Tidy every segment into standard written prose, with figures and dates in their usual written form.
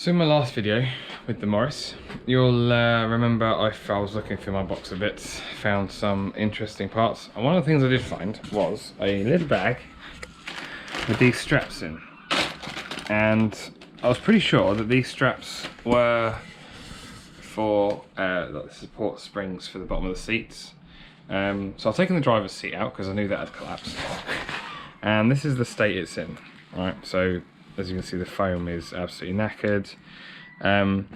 So in my last video with the Morris, you'll remember I was looking through my box a bit, found some interesting parts, and one of the things I did find was a little bag with these straps in. And I was pretty sure that these straps were for the support springs for the bottom of the seats. So I've taken the driver's seat out because I knew that had collapsed. And this is the state it's in, right? So as you can see, the foam is absolutely knackered. And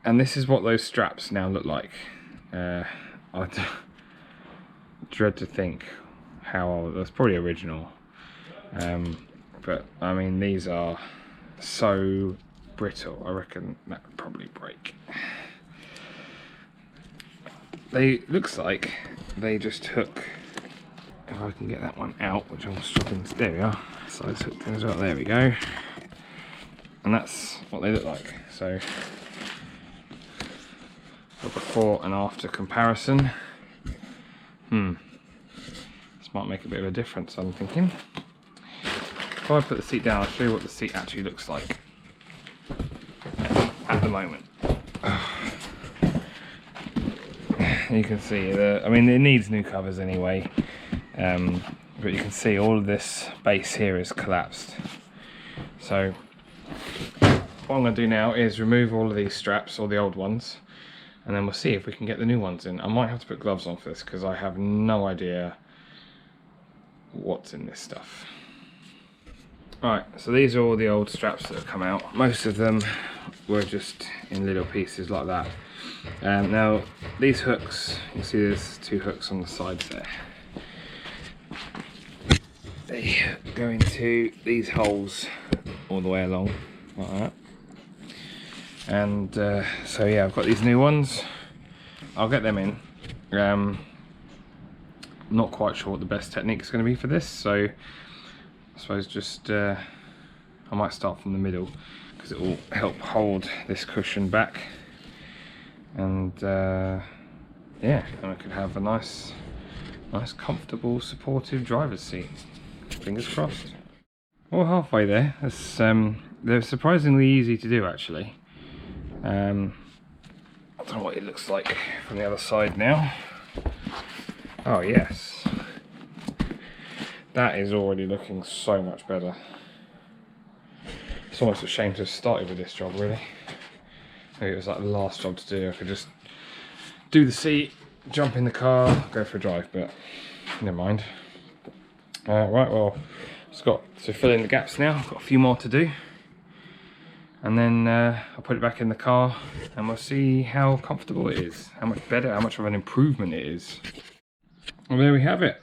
this is what those straps now look like. I dread to think how old, that's probably original. But I mean, these are so brittle, I reckon that would probably break. Looks like they just hook, if I can get that one out, which I'm struggling to, there we are. Sides hooked in as well, there we go. And that's what they look like. So, a before and after comparison. This might make a bit of a difference, I'm thinking. If I put the seat down, I'll show you what the seat actually looks like at the moment. You can see I mean, it needs new covers anyway, but you can see all of this base here is collapsed. So what I'm going to do now is remove all of these straps, all the old ones, and then we'll see if we can get the new ones in. I might have to put gloves on for this because I have no idea what's in this stuff. Right, so these are all the old straps that have come out. Most of them were just in little pieces like that. Now these hooks, you see there's two hooks on the sides there. They go into these holes all the way along, like that. And so yeah, I've got these new ones. I'll get them in. Not quite sure what the best technique is going to be for this, so I suppose just I might start from the middle because it will help hold this cushion back, and yeah, and I could have a nice comfortable supportive driver's seat. Fingers crossed. Well, halfway there. They're surprisingly easy to do actually. I don't know what it looks like from the other side now. Oh yes, that is already looking so much better. It's almost a shame to have started with this job, really. Maybe it was like the last job to do. I could just do the seat, jump in the car, go for a drive, but never mind. Right, well, just got to fill in the gaps now. I've got a few more to do. And then I'll put it back in the car and we'll see how comfortable it is, how much better, how much of an improvement it is. Well, there we have it.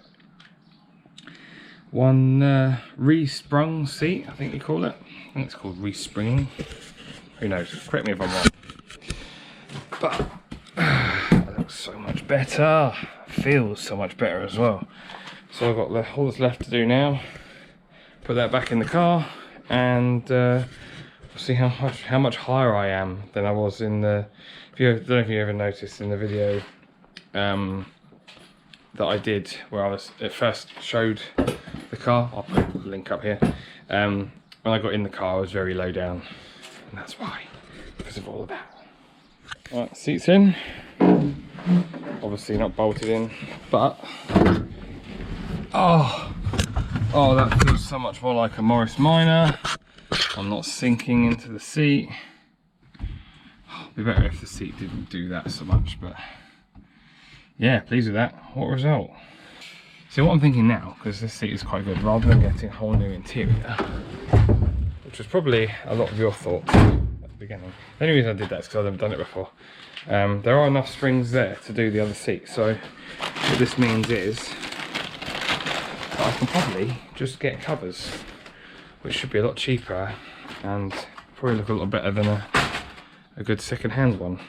One re-sprung seat, I think you call it. I think it's called re-springing. Who knows? Correct me if I'm wrong. But it looks so much better. Feels so much better as well. So I've got all that's left to do now. Put that back in the car, and we'll see how much higher I am than I was in the. I don't know if you ever noticed in the video that I did where I was at first showed the car. I'll put a link up here. When I got in the car, I was very low down, and that's why, because of all of that. Right, seats in. Obviously not bolted in, but oh, that feels so much more like a Morris Minor. I'm not sinking into the seat. It'd be better if the seat didn't do that so much, but yeah, pleased with that. What result? See, what I'm thinking now, because this seat is quite good, rather than getting a whole new interior, which was probably a lot of your thoughts at the beginning. The only reason I did that is because I've never done it before. There are enough springs there to do the other seat, so what this means is that I can probably just get covers, which should be a lot cheaper and probably look a lot better than a good second-hand one.